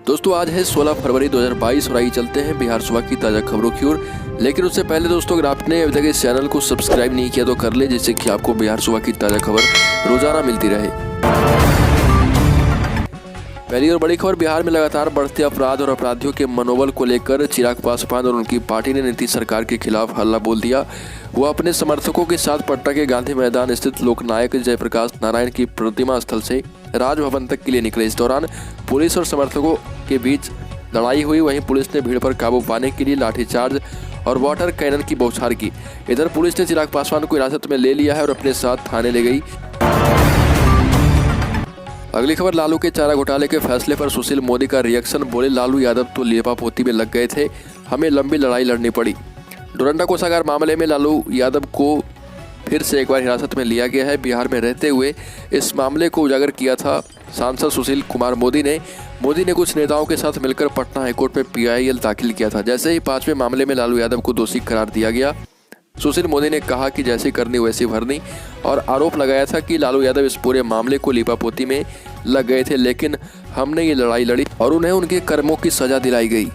दोस्तों आज है 16 फरवरी 2022 और आइए चलते हैं बिहार सुबह की ताज़ा खबरों की ओर। लेकिन उससे पहले दोस्तों अगर आपने अभी तक इस चैनल को सब्सक्राइब नहीं किया तो कर ले, जिससे कि आपको बिहार सुबह की ताज़ा खबर रोजाना मिलती रहे। पहली और बड़ी खबर, बिहार में लगातार बढ़ते अपराध और अपराधियों के मनोबल को लेकर चिराग पासवान और उनकी पार्टी ने नीतीश सरकार के खिलाफ हल्ला बोल दिया। वो अपने समर्थकों के साथ पटना के गांधी मैदान स्थित लोकनायक जयप्रकाश नारायण की प्रतिमा स्थल से राजभवन तक के लिए निकले। इस दौरान पुलिस और समर्थकों के बीच लड़ाई हुई। वहीं पुलिस ने भीड़ पर काबू पाने के लिए लाठीचार्ज और वाटर कैनन की बौछार की। इधर पुलिस ने चिराग पासवान को हिरासत में ले लिया है और अपने साथ थाने ले गई। अगली खबर, लालू के चारा घोटाले के फैसले पर सुशील मोदी का रिएक्शन। बोले, लालू यादव तो लीपापोती में लग गए थे, हमें लंबी लड़ाई लड़नी पड़ी। डोरंडा कोषागार मामले में लालू यादव को फिर से एक बार हिरासत में लिया गया है। बिहार में रहते हुए इस मामले को उजागर किया था सांसद सुशील कुमार मोदी ने कुछ नेताओं के साथ मिलकर पटना हाईकोर्ट में PIL दाखिल किया था। जैसे ही 5वें मामले में लालू यादव को दोषी करार दिया गया, सुशील मोदी ने कहा कि जैसी करनी वैसी भरनी और आरोप लगाया था कि लालू यादव इस पूरे मामले को लीपापोती में लग गए थे, लेकिन हमने ये लड़ाई लड़ी और उन्हें उनके कर्मों की सजा दिलाई गई।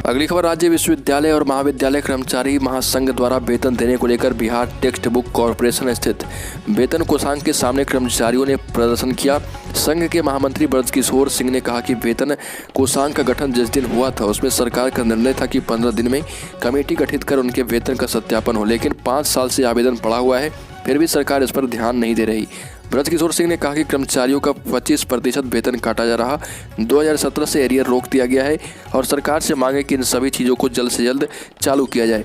अगली खबर, राज्य विश्वविद्यालय और महाविद्यालय कर्मचारी महासंघ द्वारा वेतन देने को लेकर बिहार टेक्स्ट बुक कॉर्पोरेशन स्थित वेतन कोषांग के सामने कर्मचारियों ने प्रदर्शन किया। संघ के महामंत्री ब्रजकिशोर सिंह ने कहा कि वेतन कोषांग का गठन जिस दिन हुआ था उसमें सरकार का निर्णय था कि 15 दिन में कमेटी गठित कर उनके वेतन का सत्यापन हो, लेकिन 5 साल से आवेदन पड़ा हुआ है, फिर भी सरकार इस पर ध्यान नहीं दे रही। ब्रजकिशोर सिंह ने कहा कि कर्मचारियों का 25% वेतन काटा जा रहा। 2017 से एरियर रोक दिया गया है और सरकार से मांगे कि इन सभी चीज़ों को जल्द से जल्द चालू किया जाए।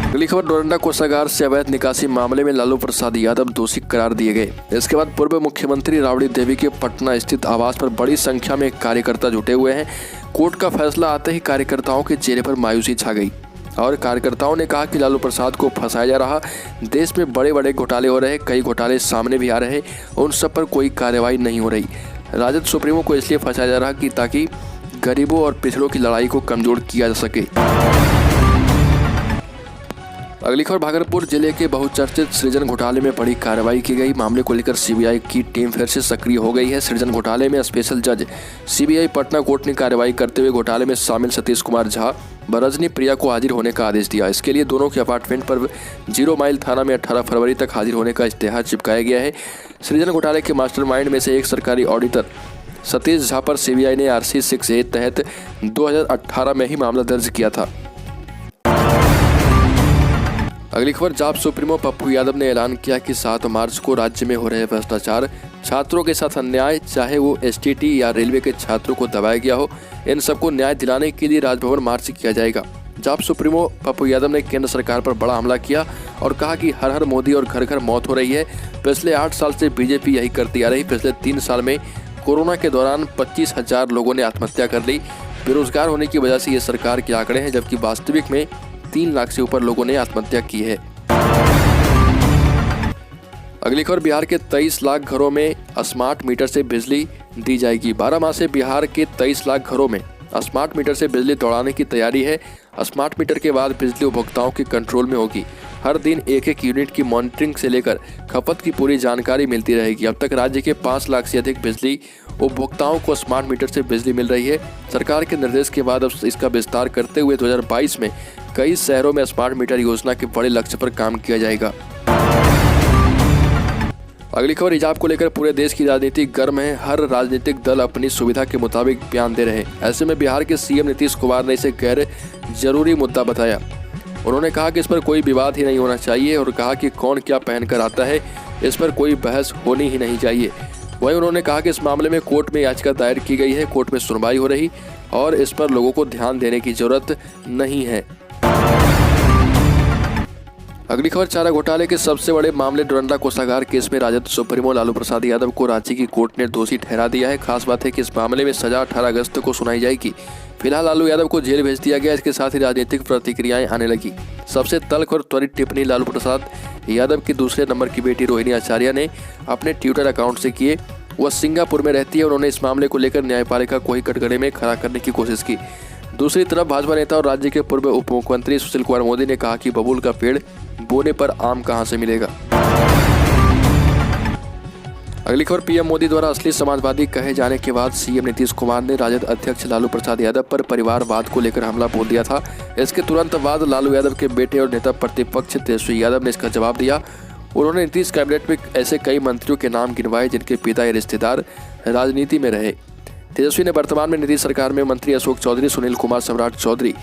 अगली खबर, डोरंडा कोषागार से अवैध निकासी मामले में लालू प्रसाद यादव दोषी करार दिए गए। इसके बाद पूर्व मुख्यमंत्री राबड़ी देवी के पटना स्थित आवास पर बड़ी संख्या में कार्यकर्ता जुटे हुए हैं। कोर्ट का फैसला आते ही कार्यकर्ताओं के चेहरे पर मायूसी छा गई और कार्यकर्ताओं ने कहा कि लालू प्रसाद को फंसाया जा रहा। देश में बड़े बड़े घोटाले हो रहे, कई घोटाले सामने भी आ रहे, उन सब पर कोई कार्रवाई नहीं हो रही। राजद सुप्रीमो को इसलिए फंसाया जा रहा कि ताकि गरीबों और पिछड़ों की लड़ाई को कमजोर किया जा सके। अगली खबर, भागलपुर जिले के बहुचर्चित सृजन घोटाले में बड़ी कार्रवाई की गई। मामले को लेकर CBI की टीम फिर से सक्रिय हो गई है। सृजन घोटाले में स्पेशल जज CBI पटना कोर्ट ने कार्रवाई करते हुए घोटाले में शामिल सतीश कुमार झा व रजनी प्रिया को हाजिर होने का आदेश दिया। इसके लिए दोनों के अपार्टमेंट पर 0 माइल थाना में 18 फरवरी तक हाजिर होने का इश्तेहार चिपकाया गया है। सृजन घोटाले के मास्टरमाइंड में से एक सरकारी ऑडिटर सतीश झा पर CBI ने RC 6A तहत 2018 में ही मामला दर्ज किया था। अगली खबर, जाप सुप्रीमो पप्पू यादव ने ऐलान किया कि 7 मार्च को राज्य में हो रहे भ्रष्टाचार, छात्रों के साथ अन्याय, चाहे वो STT या रेलवे के छात्रों को दबाया गया हो, इन सबको न्याय दिलाने के लिए राजभवन मार्च किया जाएगा। जाप सुप्रीमो पप्पू यादव ने केंद्र सरकार पर बड़ा हमला किया और कहा कि हर हर मोदी और घर घर मौत हो रही है। पिछले 8 साल से BJP यही करती आ रही। पिछले 3 साल में कोरोना के दौरान 25,000 लोगों ने आत्महत्या कर ली। बेरोजगार होने की वजह से ये सरकार के आंकड़े हैं, जबकि वास्तविक में 3 लाख से ऊपर लोगों ने आत्महत्या की है। अगली खबर, बिहार के 23 लाख घरों में स्मार्ट मीटर से बिजली दी जाएगी। 12 माह से बिहार के 23 लाख घरों में स्मार्ट मीटर से बिजली दौड़ाने की तैयारी है। स्मार्ट मीटर के बाद बिजली उपभोक्ताओं के कंट्रोल में होगी। हर दिन एक यूनिट की मॉनिटरिंग से लेकर खपत की पूरी जानकारी मिलती रहेगी। अब तक राज्य के 5 लाख से अधिक बिजली उपभोक्ताओं को स्मार्ट मीटर से बिजली मिल रही है। सरकार के निर्देश के बाद अब इसका विस्तार करते हुए 2022 में कई शहरों में स्मार्ट मीटर योजना के बड़े लक्ष्य पर काम किया जाएगा। अगली खबर, हिजाब को लेकर पूरे देश की राजनीति गर्म है। हर राजनीतिक दल अपनी सुविधा के मुताबिक बयान दे रहे हैं। ऐसे में बिहार के CM नीतीश कुमार ने इसे गैर जरूरी मुद्दा बताया। उन्होंने कहा कि इस पर कोई विवाद ही नहीं होना चाहिए और कहा कि कौन क्या पहनकर आता है, इस पर कोई बहस होनी ही नहीं चाहिए। वहीं उन्होंने कहा कि इस मामले में कोर्ट में याचिका दायर की गई है, कोर्ट में सुनवाई हो रही और इस पर लोगों को ध्यान देने की जरूरत नहीं है। अगली खबर, चारा घोटाले के सबसे बड़े मामले डोरंडा कोषागार केस में राजद सुप्रीमो लालू प्रसाद यादव को रांची की कोर्ट ने दोषी ठहरा दिया है। खास बात है कि इस मामले में सजा 18 अगस्त को सुनाई जाएगी। फिलहाल लालू यादव को जेल भेज दिया गया। इसके साथ ही राजनीतिक प्रतिक्रियाएं आने लगी। सबसे तल्ख और त्वरित टिप्पणी लालू प्रसाद यादव की दूसरे नंबर की बेटी रोहिणी आचार्य ने अपने ट्विटर अकाउंट से किए। वह सिंगापुर में रहती है। उन्होंने इस मामले को लेकर न्यायपालिका को ही कटघरे में खड़ा करने की कोशिश की। दूसरी तरफ भाजपा नेता और राज्य के पूर्व उप मुख्यमंत्री सुशील कुमार मोदी ने कहा कि बबूल का पेड़ बोने पर आम कहां से मिलेगा। अगली खबर, पीएम मोदी द्वारा असली समाजवादी कहे जाने के बाद सीएम नीतीश कुमार ने राजद अध्यक्ष लालू प्रसाद यादव पर परिवारवाद को लेकर हमला बोल दिया था। इसके तुरंत बाद लालू यादव के बेटे और नेता प्रतिपक्ष तेजस्वी यादव ने इसका जवाब दिया। उन्होंने नीतीश कैबिनेट में ऐसे कई मंत्रियों के नाम गिनवाए जिनके पिता या रिश्तेदार राजनीति में रहे। तेजस्वी ने वर्तमान में नीतीश सरकार में मंत्री अशोक चौधरी, सुनील कुमार सम्राट चौधरी,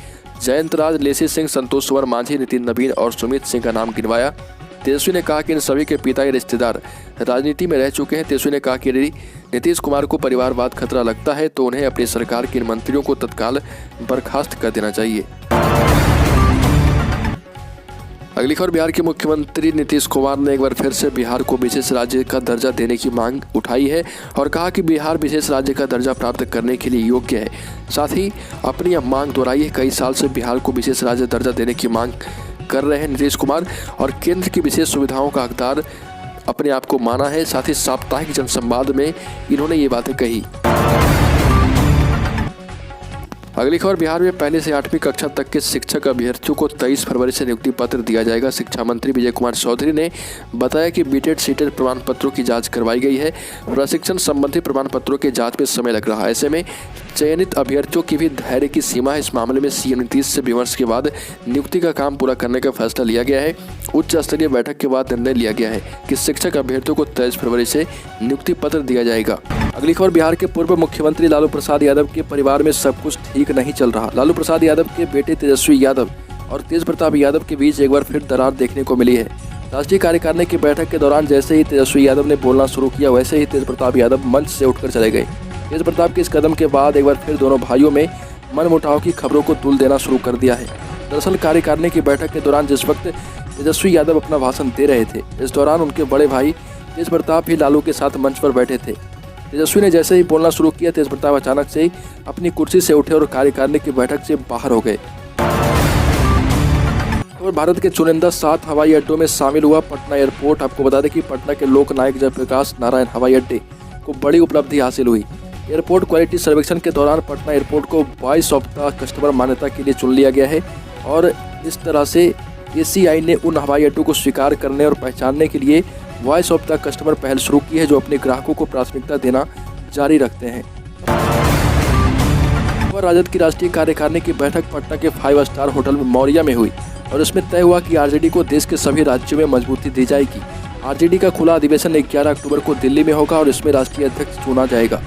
जयंत राज, लेसी सिंह, संतोष कुमार मांझी, नितिन नवीन और सुमित सिंह का नाम गिनवाया। तेजस्वी ने कहा कि इन सभी के पिता या रिश्तेदार राजनीति में रह चुके हैं। तेजस्वी ने कहा कि यदि नीतीश कुमार को परिवारवाद खतरा लगता है तो उन्हें अपनी सरकार के इन मंत्रियों को तत्काल बर्खास्त कर देना चाहिए। अगली खबर, बिहार के मुख्यमंत्री नीतीश कुमार ने एक बार फिर से बिहार को विशेष राज्य का दर्जा देने की मांग उठाई है और कहा कि बिहार विशेष राज्य का दर्जा प्राप्त करने के लिए योग्य है। साथ ही अपनी यह मांग दोहराई है। कई साल से बिहार को विशेष राज्य दर्जा देने की मांग कर रहे हैं नीतीश कुमार और केंद्र की विशेष सुविधाओं का हकदार अपने आप को माना है। साथ ही साप्ताहिक जनसंवाद में इन्होंने ये बातें कही। अगली खबर, बिहार में पहली से 8वीं कक्षा तक के शिक्षक अभ्यर्थियों को 23 फरवरी से नियुक्ति पत्र दिया जाएगा। शिक्षा मंत्री विजय कुमार चौधरी ने बताया कि बीटेड सीटेड प्रमाण पत्रों की जांच करवाई गई है। प्रशिक्षण संबंधी प्रमाण पत्रों की जांच में समय लग रहा है। ऐसे में चयनित अभ्यर्थियों की भी धैर्य की सीमा है। इस मामले में सीएम नीतीश से विमर्श के बाद नियुक्ति का काम पूरा करने का फैसला लिया गया है। उच्च स्तरीय बैठक के बाद निर्णय लिया गया है कि शिक्षक अभ्यर्थियों को 23 फरवरी से नियुक्ति पत्र दिया जाएगा। अगली खबर, बिहार के पूर्व मुख्यमंत्री लालू प्रसाद यादव के परिवार में सब कुछ ठीक नहीं चल रहा। लालू प्रसाद यादव के बेटे तेजस्वी यादव और तेज प्रताप यादव के बीच एक बार फिर दरार देखने को मिली है। राष्ट्रीय कार्यकारिणी की बैठक के दौरान जैसे ही तेजस्वी यादव ने बोलना शुरू किया वैसे ही तेज प्रताप यादव मंच से उठकर चले गए। तेज प्रताप के इस कदम के बाद एक बार फिर दोनों भाइयों में मनमुटाव की खबरों को तुल देना शुरू कर दिया है। दरअसल कार्यकारिणी की बैठक के दौरान जिस वक्त तेजस्वी यादव अपना भाषण दे रहे थे, इस दौरान उनके बड़े भाई तेज प्रताप भी लालू के साथ मंच पर बैठे थे। तेजस्वी ने जैसे ही बोलना शुरू किया, तेज प्रताप अचानक से ही अपनी कुर्सी से उठे और कार्यकारिणी की बैठक से बाहर हो गए। और भारत के चुनिंदा 7 हवाई अड्डों में शामिल हुआ पटना एयरपोर्ट। आपको बता दें कि पटना के लोकनायक जयप्रकाश नारायण हवाई अड्डे को बड़ी उपलब्धि हासिल हुई। एयरपोर्ट क्वालिटी सर्वेक्षण के दौरान पटना एयरपोर्ट को वॉइस ऑफ द कस्टमर मान्यता के लिए चुन लिया गया है और इस तरह से ACI ने उन हवाई अड्डों को स्वीकार करने और पहचानने के लिए वॉइस ऑफ द कस्टमर पहल शुरू की है, जो अपने ग्राहकों को प्राथमिकता देना जारी रखते हैं। राजद की राष्ट्रीय कार्यकारिणी की बैठक पटना के 5 स्टार होटल मौर्या में हुई और इसमें तय हुआ कि आरजेडी को देश के सभी राज्यों में मजबूती दी जाएगी। आरजेडी का खुला अधिवेशन 11 अक्टूबर को दिल्ली में होगा और इसमें राष्ट्रीय अध्यक्ष चुना जाएगा।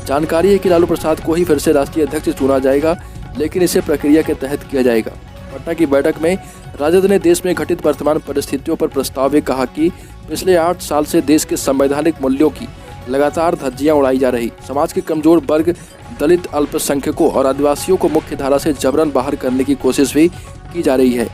जानकारी है कि लालू प्रसाद को ही फिर से राष्ट्रीय अध्यक्ष चुना जाएगा, लेकिन इसे प्रक्रिया के तहत किया जाएगा। पटना की बैठक में राजद ने देश में घटित वर्तमान परिस्थितियों पर प्रस्ताव में कहा कि पिछले 8 साल से देश के संवैधानिक मूल्यों की लगातार धज्जियां उड़ाई जा रही। समाज के कमजोर वर्ग, दलित, अल्पसंख्यकों और आदिवासियों को मुख्य धारा से जबरन बाहर करने की कोशिश भी की जा रही है।